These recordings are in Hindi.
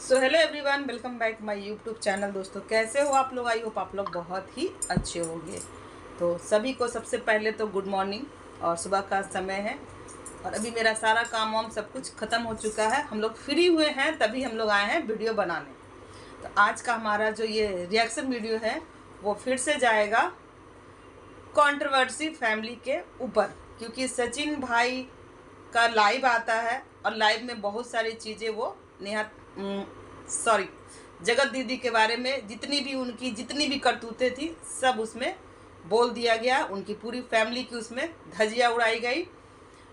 So hello everyone, welcome back my YouTube channel. दोस्तों कैसे हो आप लोग? आई होप आप लोग बहुत ही अच्छे होंगे। तो सभी को सबसे पहले तो गुड मॉर्निंग, और सुबह का समय है और अभी मेरा सारा काम वाम सब कुछ ख़त्म हो चुका है। हम लोग फ्री हुए हैं, तभी हम लोग आए हैं वीडियो बनाने। तो आज का हमारा जो ये रिएक्शन वीडियो है वो फिर से जाएगा कंट्रोवर्सी फैमिली के ऊपर, क्योंकि सचिन भाई का लाइव आता है और लाइव में बहुत सारी चीज़ें वो जगत दीदी के बारे में जितनी भी करतूतें थी सब उसमें बोल दिया गया। उनकी पूरी फैमिली की उसमें धज्जियां उड़ाई गई।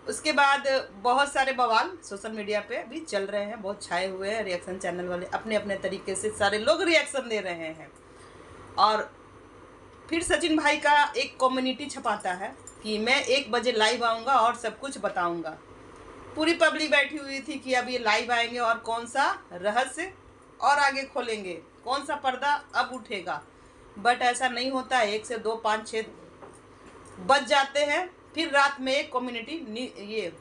उसके बाद बहुत सारे बवाल सोशल मीडिया पे भी चल रहे हैं, बहुत छाए हुए हैं। रिएक्शन चैनल वाले अपने अपने तरीके से सारे लोग रिएक्शन दे रहे हैं। और फिर सचिन भाई का एक कम्युनिटी छपाता है कि मैं 1 बजे लाइव आऊँगा और सब कुछ बताऊँगा। पूरी पब्लिक बैठी हुई थी कि अब ये लाइव आएंगे और कौन सा रहस्य और आगे खोलेंगे, कौन सा पर्दा अब उठेगा। बट ऐसा नहीं होता। 1 से 2 5 6 बज जाते हैं। फिर रात में एक कम्युनिटी ये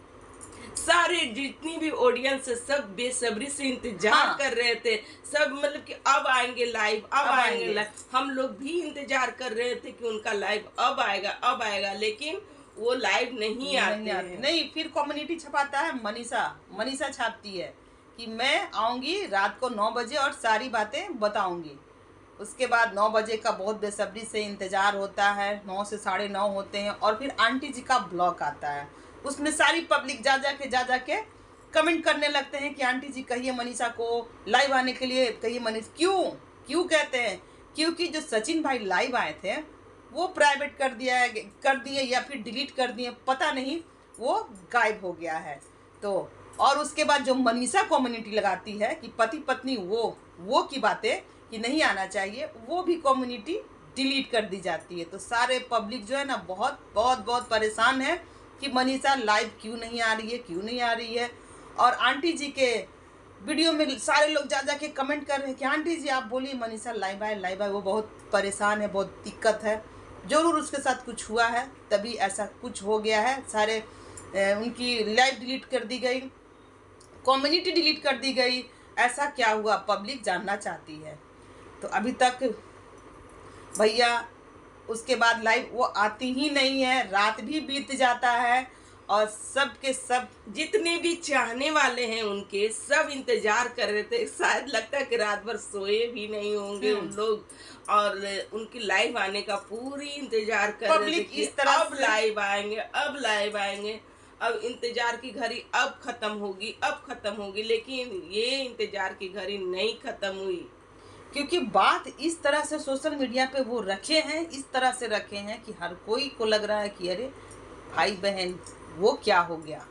सारे जितनी भी ऑडियंस है सब बेसब्री से इंतजार कर रहे थे। सब मतलब कि अब आएंगे लाइव, अब आएंगे लाइव। हम लोग भी इंतजार कर रहे थे कि उनका लाइव अब आएगा, लेकिन वो लाइव नहीं आते। नहीं, फिर कम्युनिटी छपाता है मनीषा छापती है कि मैं आऊँगी रात को 9 बजे और सारी बातें बताऊँगी। उसके बाद 9 बजे का बहुत बेसब्री से इंतज़ार होता है। 9 से 9:30 होते हैं और फिर आंटी जी का ब्लॉग आता है। उसमें सारी पब्लिक जा जाके कमेंट करने लगते हैं कि आंटी जी कहिए मनीषा को लाइव आने के लिए, कहिए मनीषा। क्यों कहते हैं? क्योंकि जो सचिन भाई लाइव आए थे वो प्राइवेट कर दिए या फिर डिलीट कर दिए, पता नहीं, वो गायब हो गया है। तो और उसके बाद जो मनीषा कम्युनिटी लगाती है कि पति पत्नी वो की बातें कि नहीं आना चाहिए, वो भी कम्युनिटी डिलीट कर दी जाती है। तो सारे पब्लिक जो है ना बहुत परेशान है कि मनीषा लाइव क्यों नहीं आ रही है। और आंटी जी के वीडियो में सारे लोग जा के कमेंट कर रहे हैं कि आंटी जी आप बोलिए मनीषा लाइव आए। वो बहुत परेशान है, बहुत दिक्कत है, ज़रूर उसके साथ कुछ हुआ है तभी ऐसा कुछ हो गया है। सारे उनकी लाइव डिलीट कर दी गई, कम्युनिटी डिलीट कर दी गई। ऐसा क्या हुआ, पब्लिक जानना चाहती है। तो अभी तक भैया उसके बाद लाइव वो आती ही नहीं है। रात भी बीत जाता है और सब के सब जितने भी चाहने वाले हैं उनके सब इंतजार कर रहे थे। शायद लगता है कि रात भर सोए भी नहीं होंगे उन लोग, और उनकी लाइव आने का पूरी इंतजार कर रहे थे कि इस तरह अब लाइव आएंगे। अब इंतजार की घड़ी अब खत्म होगी, लेकिन ये इंतजार की घड़ी नहीं खत्म हुई। क्योंकि बात इस तरह से सोशल मीडिया पे वो रखे हैं, इस तरह से रखे हैं कि हर कोई को लग रहा है कि अरे भाई बहन वो क्या हो गया,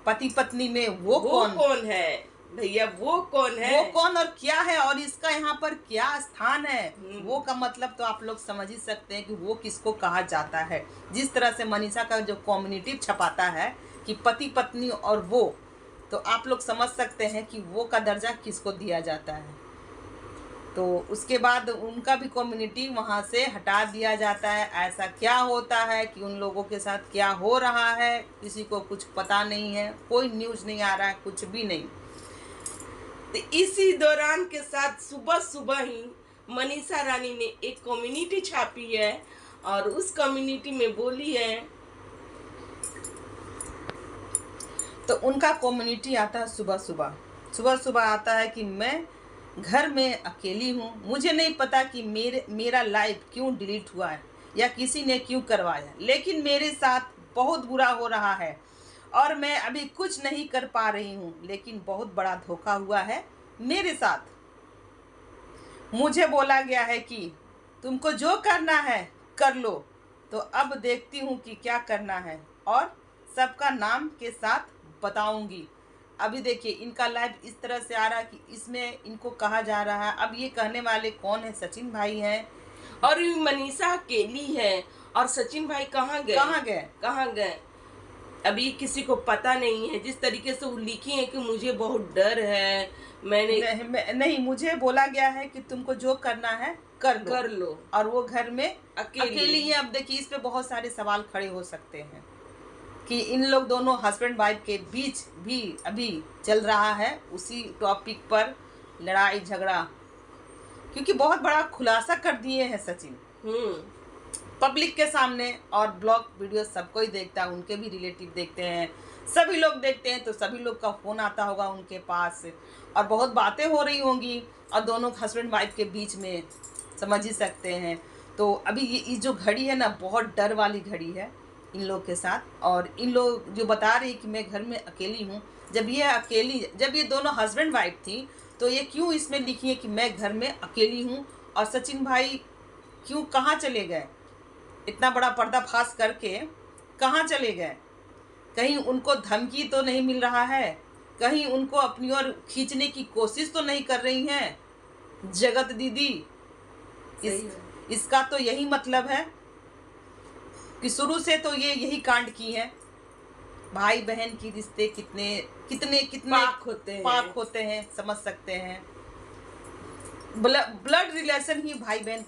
पति पत्नी में वो कौन है भैया, वो कौन और क्या है, और इसका यहाँ पर क्या स्थान है। वो का मतलब तो आप लोग समझ ही सकते हैं कि वो किसको कहा जाता है। जिस तरह से मनीषा का जो कम्युनिटी छपाता है कि पति पत्नी और वो, तो आप लोग समझ सकते हैं कि वो का दर्जा किसको दिया जाता है। तो उसके बाद उनका भी कम्युनिटी वहाँ से हटा दिया जाता है। ऐसा क्या होता है कि उन लोगों के साथ क्या हो रहा है किसी को कुछ पता नहीं है, कोई न्यूज़ नहीं आ रहा है, कुछ भी नहीं। तो इसी दौरान के साथ सुबह ही मनीषा रानी ने एक कम्युनिटी छापी है और उस कम्युनिटी में बोली है। तो उनका कम्युनिटी आता है सुबह आता है कि मैं घर में अकेली हूँ, मुझे नहीं पता कि मेरा लाइव क्यों डिलीट हुआ है या किसी ने क्यों करवाया, लेकिन मेरे साथ बहुत बुरा हो रहा है और मैं अभी कुछ नहीं कर पा रही हूँ, लेकिन बहुत बड़ा धोखा हुआ है मेरे साथ। मुझे बोला गया है कि तुमको जो करना है कर लो, तो अब देखती हूँ कि क्या करना है और सबका नाम के साथ बताऊंगी। अभी देखिए इनका लाइव इस तरह से आ रहा है कि इसमें इनको कहा जा रहा है, अब ये कहने वाले कौन है? सचिन भाई हैं और मनीषा अकेली है। और सचिन भाई कहाँ गए अभी किसी को पता नहीं है। जिस तरीके से वो लिखी है कि मुझे बहुत डर है, नहीं, मुझे बोला गया है कि तुमको जो करना है कर लो और वो घर में अकेली है। अब देखिए इस पे बहुत सारे सवाल खड़े हो सकते हैं कि इन लोग दोनों हस्बैंड वाइफ के बीच भी अभी चल रहा है उसी टॉपिक पर लड़ाई झगड़ा, क्योंकि बहुत बड़ा खुलासा कर दिए हैं सचिन पब्लिक के सामने। और ब्लॉग वीडियो सबको ही देखता है, उनके भी रिलेटिव देखते हैं, सभी लोग देखते हैं, तो सभी लोग का फ़ोन आता होगा उनके पास और बहुत बातें हो रही होंगी और दोनों हस्बैंड वाइफ के बीच में, समझ ही सकते हैं। तो अभी ये जो घड़ी है ना, बहुत डर वाली घड़ी है इन लोग के साथ। और इन लोग जो बता रही कि मैं घर में अकेली हूँ, जब ये दोनों हस्बैंड वाइफ थी तो ये क्यों इसमें लिखी है कि मैं घर में अकेली हूँ, और सचिन भाई क्यों कहाँ चले गए, इतना बड़ा पर्दाफाश करके कहाँ चले गए? कहीं उनको धमकी तो नहीं मिल रहा है, कहीं उनको अपनी ओर खींचने की कोशिश तो नहीं कर रही हैं जगत दीदी? इसका तो यही मतलब है कि शुरू से तो ये यही कांड की है। भाई बहन की रिश्ते कितने कितने कितने पाक होते हैं, समझ सकते हैं। ब्लड रिलेशन ही भाई बहन,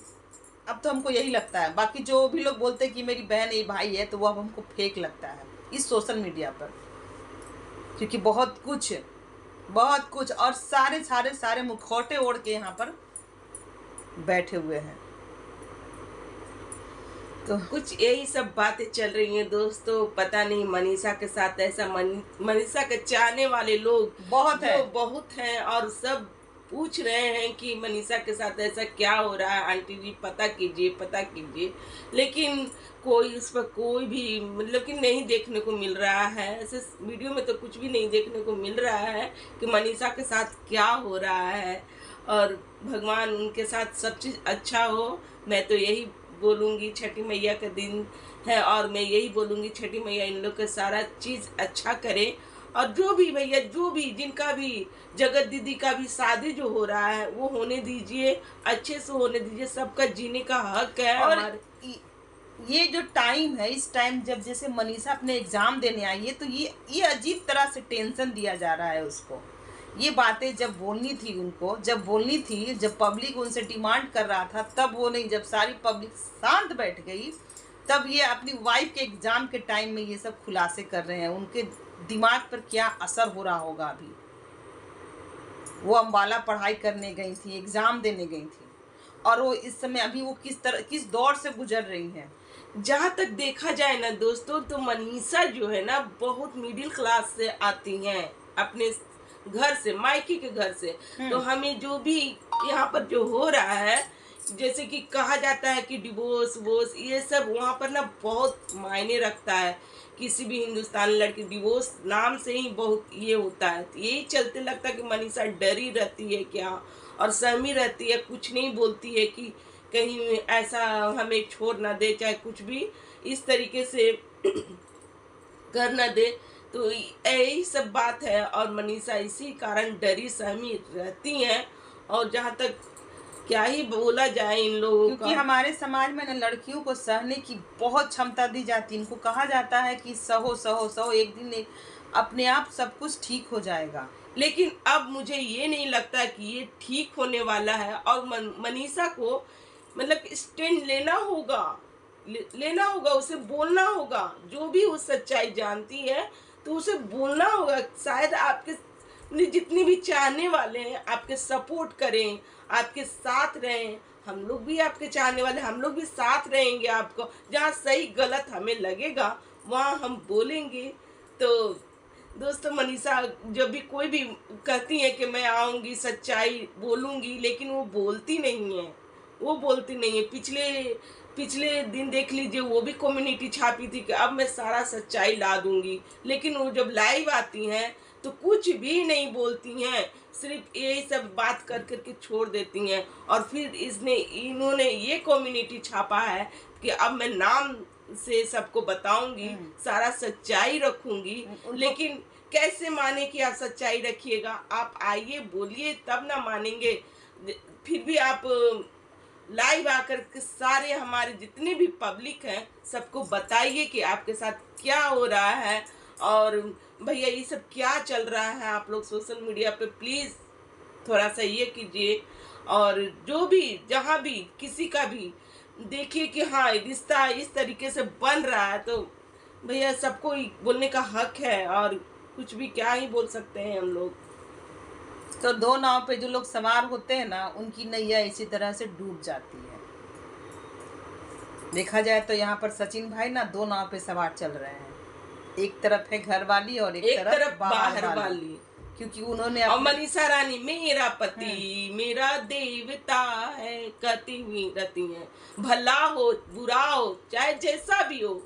अब तो हमको यही लगता है। बाकी जो भी लोग बोलते हैं कि मेरी बहन ये भाई है, तो वो अब हमको फेक लगता है इस सोशल मीडिया पर, क्योंकि बहुत कुछ और सारे मुखौटे ओढ़ के यहाँ पर बैठे हुए हैं। तो कुछ यही सब बातें चल रही हैं दोस्तों। पता नहीं मनीषा के साथ ऐसा, मनीषा के चाहने वाले लोग बहुत हैं और सब पूछ रहे हैं कि मनीषा के साथ ऐसा क्या हो रहा है, आंटी जी पता कीजिए। लेकिन कोई उस पर कोई भी मतलब कि नहीं देखने को मिल रहा है। ऐसे वीडियो में तो कुछ भी नहीं देखने को मिल रहा है कि मनीषा के साथ क्या हो रहा है। और भगवान उनके साथ सब चीज़ अच्छा हो। मैं तो यही बोलूँगी, छठी मैया का दिन है और मैं यही बोलूँगी छठी मैया इन लोग का सारा चीज़ अच्छा करे। और जो भी भैया, जो भी जिनका भी, जगत दीदी का भी शादी जो हो रहा है वो होने दीजिए, अच्छे से होने दीजिए। सबका जीने का हक है। और ये जो टाइम है, इस टाइम जब जैसे मनीषा अपने एग्जाम देने आई है, तो ये अजीब तरह से टेंशन दिया जा रहा है उसको। ये बातें जब बोलनी थी उनको, जब पब्लिक उनसे डिमांड कर रहा था, तब वो नहीं। जब सारी पब्लिक शांत बैठ गई, तब ये अपनी वाइफ के एग्जाम के टाइम में ये सब खुलासे कर रहे हैं। उनके दिमाग पर क्या असर हो रहा होगा अभी। वो अम्बाला पढ़ाई करने गई थी, एग्जाम देने गई थी, और वो इस समय अभी वो किस दौर से गुजर रही हैं। जहाँ तक देखा जाए ना दोस्तों, तो मनीषा जो है ना बहुत मिडिल क्लास से आती हैं, अपने घर से, मायके के घर से। तो हमें जो भी यहाँ पर जो हो रहा है, जैसे कि कहा जाता है कि डिवोर्स वोर्स, ये सब वहाँ पर ना बहुत मायने रखता है। किसी भी हिंदुस्तानी लड़की डिवोर्स नाम से ही बहुत ये होता है। तो यही चलते लगता है कि मनीषा डरी रहती है क्या, और सहमी रहती है, कुछ नहीं बोलती है कि कहीं ऐसा हमें छोड़ ना दे, चाहे कुछ भी इस तरीके से कर ना दे। तो यही सब बात है। और मनीषा इसी कारण डरी सहमी रहती हैं। और जहाँ तक क्या ही बोला जाए इन लोगों का, क्योंकि हमारे समाज में ना लड़कियों को सहने की बहुत क्षमता दी जाती है। इनको कहा जाता है कि सहो सहो सहो, एक दिन अपने आप सब कुछ ठीक हो जाएगा। लेकिन अब मुझे ये नहीं लगता कि ये ठीक होने वाला है। और मनीषा को मतलब स्टैंड लेना होगा, उसे बोलना होगा। जो भी वो सच्चाई जानती है तो उसे बोलना होगा। शायद आपके जितने भी चाहने वाले हैं आपके सपोर्ट करें, आपके साथ रहें। हम लोग भी आपके चाहने वाले, हम लोग भी साथ रहेंगे आपको। जहाँ सही गलत हमें लगेगा वहाँ हम बोलेंगे। तो दोस्तों, मनीषा जब भी कोई भी कहती है कि मैं आऊँगी, सच्चाई बोलूँगी, लेकिन वो बोलती नहीं है। पिछले दिन देख लीजिए, वो भी कम्युनिटी छापी थी कि अब मैं सारा सच्चाई ला दूंगी। लेकिन वो जब लाइव आती हैं तो कुछ भी नहीं बोलती हैं, सिर्फ यही सब बात कर करके छोड़ देती हैं। और फिर इन्होंने ये कम्युनिटी छापा है कि अब मैं नाम से सबको बताऊंगी, सारा सच्चाई रखूंगी। लेकिन कैसे माने कि आप सच्चाई रखिएगा? आप आइए, बोलिए, तब ना मानेंगे। फिर भी आप लाइव आकर के सारे हमारे जितने भी पब्लिक हैं सबको बताइए कि आपके साथ क्या हो रहा है। और भैया ये सब क्या चल रहा है आप लोग सोशल मीडिया पे, प्लीज़ थोड़ा सा ये कीजिए। और जो भी, जहाँ भी किसी का भी देखिए कि हाँ रिश्ता इस तरीके से बन रहा है, तो भैया सबको बोलने का हक है। और कुछ भी क्या ही बोल सकते हैं हम लोग। तो दो नाव पे जो लोग सवार होते हैं ना, उनकी नैया इसी तरह से डूब जाती है। देखा जाए तो यहाँ पर सचिन भाई ना दो नाव पे सवार चल रहे हैं। एक तरफ है घर वाली और एक तरफ बाहर वाली, क्योंकि उन्होंने और मनीषा रानी, मेरा पति मेरा देवता है, कहती हुई रहती है, भला हो बुरा हो चाहे जैसा भी हो,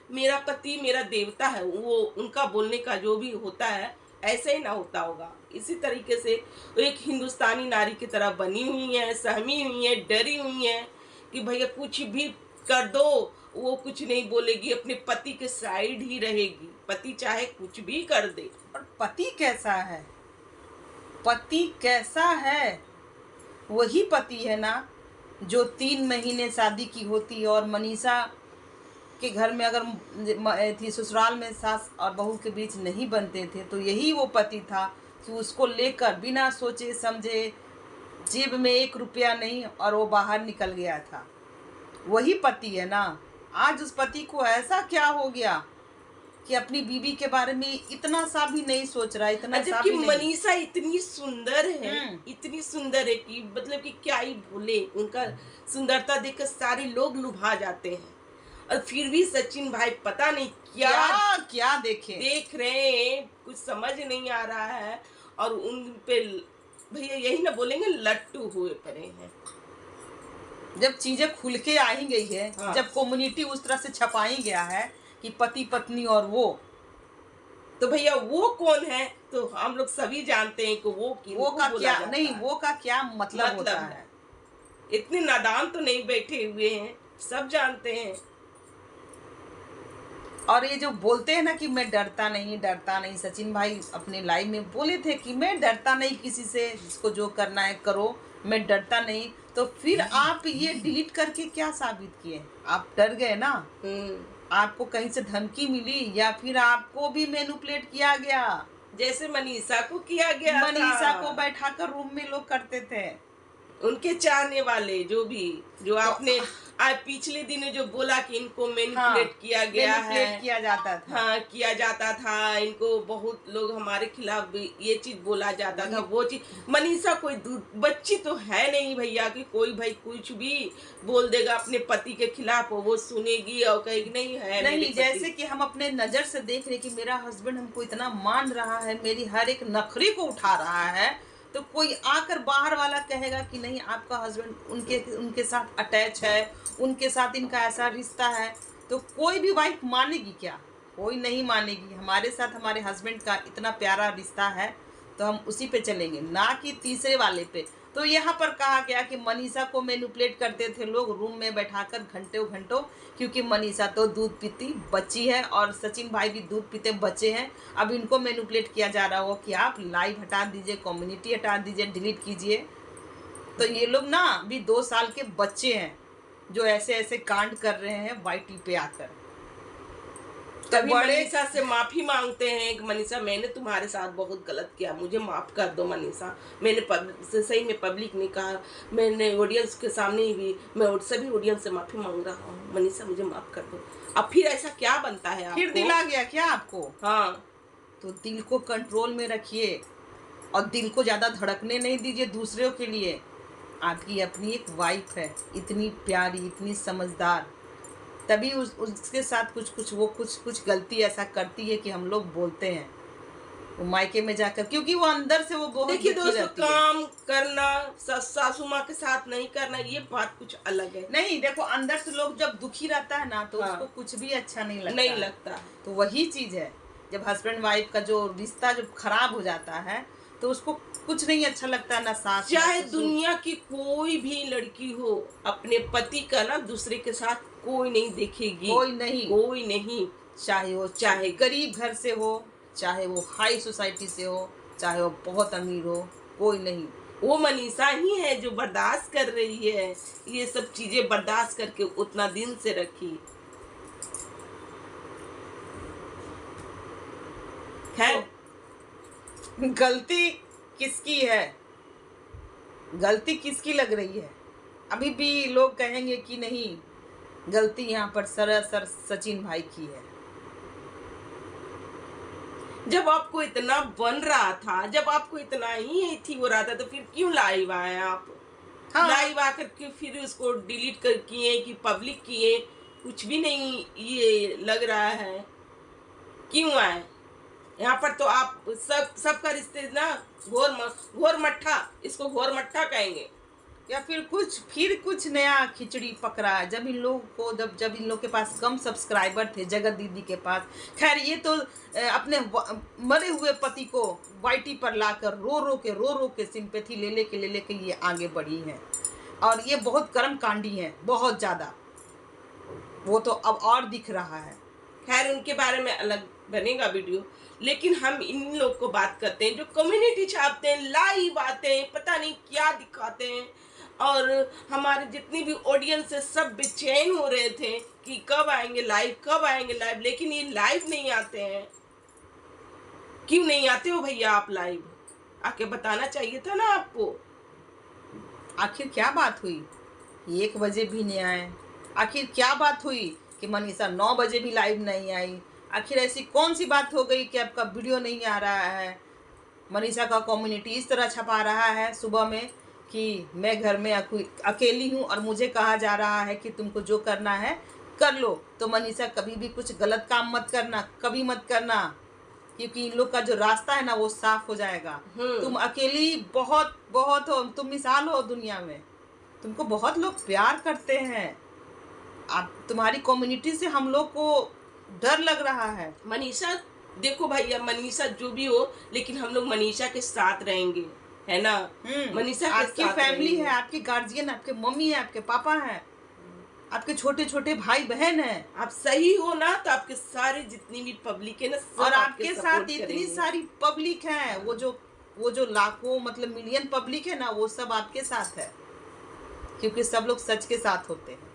मेरा पति मेरा देवता है। वो उनका बोलने का जो भी होता है ऐसे ही ना होता होगा। इसी तरीके से वो एक हिंदुस्तानी नारी की तरह बनी हुई है, सहमी हुई है, डरी हुई है कि भैया कुछ भी कर दो, वो कुछ नहीं बोलेगी, अपने पति के साइड ही रहेगी, पति चाहे कुछ भी कर दे। और पति कैसा है? पति कैसा है? वही पति है ना जो 3 महीने शादी की होती और मनीषा के घर में अगर थी, ससुराल में सास और बहू के बीच नहीं बनते थे, तो यही वो पति था कि उसको लेकर बिना सोचे समझे, जेब में 1 रुपया नहीं, और वो बाहर निकल गया था। वही पति है ना। आज उस पति को ऐसा क्या हो गया कि अपनी बीवी के बारे में इतना सा भी नहीं सोच रहा, इतना सा भी नहीं। मनीषा इतनी सुंदर है, इतनी सुंदर है कि मतलब कि क्या ही बोले, उनका सुंदरता देखकर सारे लोग लुभा जाते हैं। और फिर भी सचिन भाई पता नहीं क्या देख रहे हैं, कुछ समझ नहीं आ रहा है। और उन पे भैया यही ना बोलेंगे, लट्टू हुए पड़े हैं। जब चीजें खुल के आ ही गई है, हाँ। जब कम्युनिटी उस तरह से छपाई गया है कि पति पत्नी और वो, तो भैया वो कौन है? तो हम लोग सभी जानते हैं कि वो का क्या नहीं, वो का क्या मतलब होता है। इतने नादान तो नहीं बैठे हुए हैं, सब जानते हैं। और ये जो बोलते हैं ना कि मैं डरता नहीं, सचिन भाई अपने लाइव में बोले थे कि मैं डरता नहीं किसी से, जिसको जो करना है करो, मैं डरता नहीं। तो फिर आप ये डिलीट करके क्या साबित किए? आप डर गए ना। आपको कहीं से धमकी मिली या फिर आपको भी मैनिपुलेट किया गया? जैसे मनीषा को किया गया, मनीषा को बैठाकर रूम में लोग करते थे, उनके चाहने वाले जो आपने पिछले दिन जो बोला कि इनको मैनिपुलेट किया गया है, किया जाता था। हाँ, किया जाता था। इनको बहुत लोग हमारे खिलाफ भी ये चीज बोला जाता था, वो चीज। मनीषा कोई बच्ची तो है नहीं भैया कि कोई भाई कुछ भी बोल देगा अपने पति के खिलाफ, वो सुनेगी और कहेगी नहीं है नहीं। जैसे कि हम अपने नजर से देख रहे कि मेरा हस्बैंड हमको इतना मान रहा है, मेरी हर एक नखरे को उठा रहा है, तो कोई आकर बाहर वाला कहेगा कि नहीं आपका हस्बैंड उनके साथ अटैच है, उनके साथ इनका ऐसा रिश्ता है, तो कोई भी वाइफ मानेगी क्या? कोई नहीं मानेगी। हमारे साथ हमारे हस्बैंड का इतना प्यारा रिश्ता है तो हम उसी पे चलेंगे, ना कि तीसरे वाले पे। तो यहाँ पर कहा गया कि मनीषा को मैनिपुलेट करते थे लोग रूम में बैठाकर घंटों घंटों, क्योंकि मनीषा तो दूध पीती बच्ची है और सचिन भाई भी दूध पीते बच्चे हैं। अब इनको मैनिपुलेट किया जा रहा हो कि आप लाइव हटा दीजिए, कम्युनिटी हटा दीजिए, डिलीट कीजिए। तो ये लोग ना अभी 2 साल के बच्चे हैं जो ऐसे ऐसे कांड कर रहे हैं वाईटी पे आकर। तभी मनीषा से माफी मांगते हैं कि मनीषा मैंने तुम्हारे साथ बहुत गलत किया, मुझे माफ कर दो मनीषा। मैंने सही में पब्लिक ने कहा, मैंने ऑडियंस के सामने भी मैं सभी ऑडियंस से माफी मांग रहा हूँ, मनीषा मुझे माफ कर दो। अब फिर ऐसा क्या बनता है? फिर दिल आ गया क्या आपको? हाँ, तो दिल को कंट्रोल में रखिए और दिल को ज्यादा धड़कने नहीं दीजिए दूसरों के लिए। आपकी अपनी एक वाइफ है, इतनी प्यारी, इतनी समझदार, तभी उसके साथ कुछ गलती ऐसा करती है कि हम लोग बोलते हैं वो मायके में जाकर, क्योंकि वो अंदर से वो बहुत देखिए दोस्तों, काम करना सासू माँ के साथ नहीं करना, ये बात कुछ अलग है। नहीं, देखो अंदर से लोग जब दुखी रहता है ना तो उसको कुछ भी अच्छा नहीं लगता। तो वही चीज है, जब हस्बैंड वाइफ का जो रिश्ता जब खराब हो जाता है तो उसको कुछ नहीं अच्छा लगता, ना सास। चाहे दुनिया की कोई भी लड़की हो, अपने पति का ना दूसरे के साथ कोई नहीं देखेगी, कोई नहीं। चाहे गरीब घर से हो, चाहे वो हाई सोसाइटी से हो, चाहे वो बहुत अमीर हो, कोई नहीं। वो मनीषा ही है जो बर्दाश्त कर रही है, ये सब चीजें बर्दाश्त करके उतना दिन से रखी। खैर, गलती किसकी है? गलती किसकी लग रही है? अभी भी लोग कहेंगे कि नहीं, गलती यहाँ पर सरासर सचिन भाई की है। जब आपको इतना बन रहा था, जब आपको इतना ही थी हो रहा था, तो फिर क्यों लाइव आए आप? हाँ। लाइव आकर के फिर उसको डिलीट कर किए कि पब्लिक किए, कुछ भी नहीं ये लग रहा है। क्यों आए यहाँ पर? तो आप सबका रिश्ते ना घोर मट्ठा, इसको घोर मट्ठा कहेंगे। या फिर कुछ नया खिचड़ी पक रहा है। जब इन लोगों को जब इन लोग के पास कम सब्सक्राइबर थे, जगत दीदी के पास, खैर ये तो अपने मरे हुए पति को वाईटी पर लाकर रो के सिंपैथी ले लेके ये आगे बढ़ी हैं। और ये बहुत कर्मकांडी हैं, बहुत ज़्यादा। वो तो अब और दिख रहा है। खैर उनके बारे में अलग बनेगा वीडियो, लेकिन हम इन लोग को बात करते हैं जो कम्युनिटी छापते हैं, लाइव आते हैं, पता नहीं क्या दिखाते हैं, और हमारे जितनी भी ऑडियंस है सब बेचैन हो रहे थे कि कब आएंगे लाइव, कब आएंगे लाइव, लेकिन ये लाइव नहीं आते हैं। क्यों नहीं आते हो भैया आप लाइव? आके बताना चाहिए था ना आपको। आखिर क्या बात हुई 1 बजे भी नहीं आए? आखिर क्या बात हुई कि मनीषा 9 बजे भी लाइव नहीं आई? आखिर ऐसी कौन सी बात हो गई कि आपका वीडियो नहीं आ रहा है? मनीषा का कम्युनिटी इस तरह छपा रहा है सुबह में कि मैं घर में अकेली हूँ और मुझे कहा जा रहा है कि तुमको जो करना है कर लो। तो मनीषा कभी भी कुछ गलत काम मत करना, कभी मत करना, क्योंकि इन लोग का जो रास्ता है ना वो साफ हो जाएगा। तुम अकेली बहुत बहुत हो, तुम मिसाल हो दुनिया में। तुमको बहुत लोग प्यार करते हैं। आप तुम्हारी कम्युनिटी से हम लोग को डर लग रहा है। मनीषा देखो भैया, मनीषा जो भी हो, लेकिन हम लोग मनीषा के साथ रहेंगे, है ना? मनीषा के आपकी साथ फैमिली है, आपकी गार्जियन, आपके मम्मी है, आपके पापा हैं, आपके छोटे छोटे भाई बहन हैं। आप सही हो ना तो आपके सारे जितनी भी पब्लिक है ना, और आपके साथ इतनी सारी पब्लिक है, वो जो लाखों मतलब मिलियन पब्लिक है ना, वो सब आपके साथ है, क्योंकि सब लोग सच के साथ होते हैं।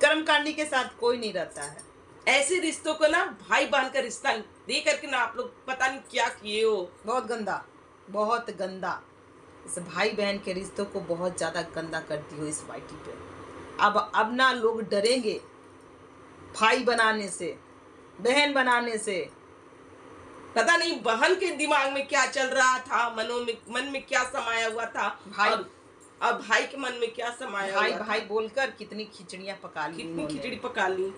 कर्मकांडी के साथ कोई नहीं रहता है। ऐसे रिश्तों को ना भाई बहन का रिश्ता दे करके ना आप लोग पता नहीं क्या किए हो। बहुत गंदा, बहुत गंदा। इस भाई बहन के रिश्तों को बहुत ज्यादा गंदा करती हो इस वाईटी पे। अब ना लोग डरेंगे भाई बनाने से, बहन बनाने से। पता नहीं बहन के दिमाग में क्या चल रहा था, मन में क्या समाया हुआ था भाई, और भाई के मन में क्या समाया हुआ था। भाई बोलकर कितनी खिचड़ियां पका ली, कितनी खिचड़ी पका ली।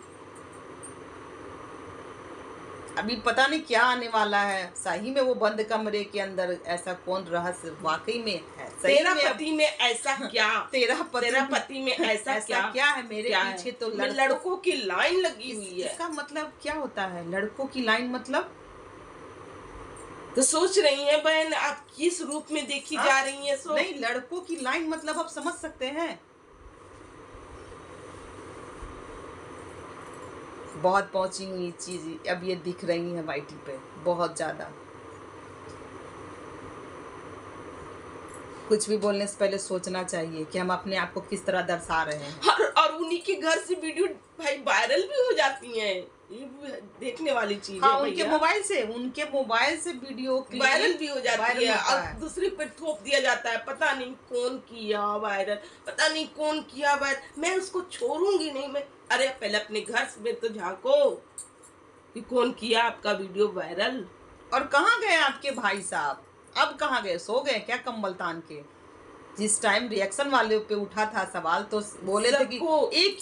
अभी पता नहीं क्या आने वाला है। सही में वो बंद कमरे के अंदर ऐसा कौन रहस्य वाकई में है? तेरा पति में ऐसा क्या? तेरा पति में ऐसा क्या है? मेरे पीछे तो लड़कों की लाइन लगी हुई है। इसका मतलब क्या होता है लड़कों की लाइन? मतलब तो सोच रही हैं बहन आप किस रूप में देखी जा रही हैं? नहीं, लड़कों की लाइन मतलब आप समझ सकते हैं। बहुत पहुंची हुई चीज अब ये दिख रही है वाईटी पे, बहुत ज्यादा। कुछ भी बोलने से पहले सोचना चाहिए कि हम अपने आप को किस तरह दर्शा रहे हैं। और उन्हीं के घर से वीडियो भाई वायरल भी हो जाती हैं, ये देखने वाली चीज है। उनके मोबाइल से वीडियो वायरल भी हो जाती है और दूसरे पर थोप दिया जाता है। पता नहीं कौन किया वायरल, पता नहीं कौन किया वायरल। मैं उसको छोड़ूंगी नहीं। मैं अरे पहले अपने घर में तो झांको कि कौन किया आपका वीडियो वायरल। और कहाँ गए आपके भाई साहब? अब कहाँ गए? सो गए क्या कंबल तान के? जिस टाइम रिएक्शन वाले पे उठा था सवाल तो बोले थे कि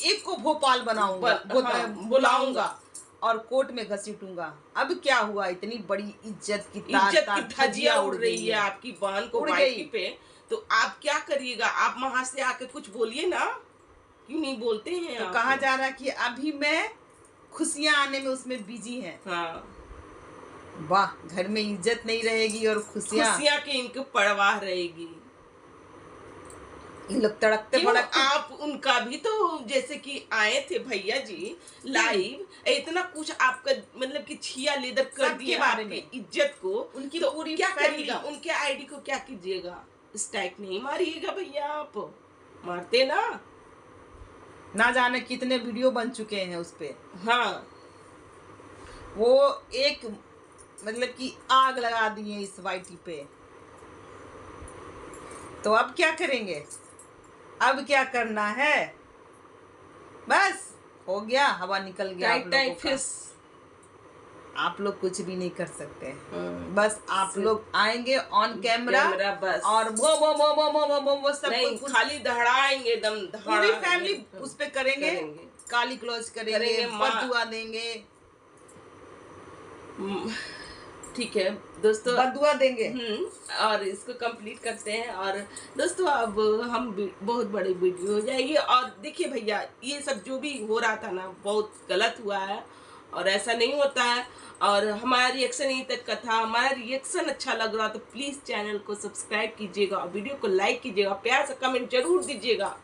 एक को भोपाल बनाऊंगा, बुलाऊंगा और कोर्ट में घसीटूंगा। अब क्या हुआ? इतनी बड़ी इज्जत की धज्जियां उड़ रही है आपकी बहन को वाईटी पे, तो आप क्या करिएगा? आप वहां से आके कुछ बोलिए ना, क्यों नहीं बोलते हैं? तो कहा जा रहा कि अभी मैं खुशियां आने में उसमें बिजी है। हाँ वाह, घर में इज्जत नहीं रहेगी और खुशियां के इनको परवाह रहेगी। इन लोग तड़कते भड़कते। आप उनका भी तो जैसे कि आए थे भैया जी लाइव, इतना कुछ आपका मतलब कि छिया लेदर कर दिया आपकी इज्जत को। उनकी तो पूरी क्या करिएगा? उनके आईडी को क्या कीजिएगा? स्ट्राइक नहीं मारिएगा भैया, आप मारते ना जाने कितने वीडियो बन चुके हैं उस पे। हाँ, वो एक मतलब कि आग लगा दिए इस वाईटी पे। तो अब क्या करेंगे? अब क्या करना है? बस हो गया, हवा निकल गया आप लोगों का। आप लोग कुछ भी नहीं कर सकते। बस आप लोग आएंगे ऑन कैमरा बस, और वो सब नहीं, खाली दहड़ाएंगे, दम पूरी फैमिली उस पे करेंगे, काली क्लोज करेंगे, बदुआ देंगे। ठीक है दोस्तों, बदुआ देंगे। और इसको कंप्लीट करते हैं। और दोस्तों अब हम बहुत बड़ी वीडियो हो जाएगी। और देखिए भैया, ये सब जो भी हो रहा था ना, बहुत गलत हुआ है और ऐसा नहीं होता है। और हमारा रिएक्शन यहीं तक का था। हमारा रिएक्शन अच्छा लग रहा तो प्लीज़ चैनल को सब्सक्राइब कीजिएगा और वीडियो को लाइक कीजिएगा, प्यार से कमेंट जरूर दीजिएगा।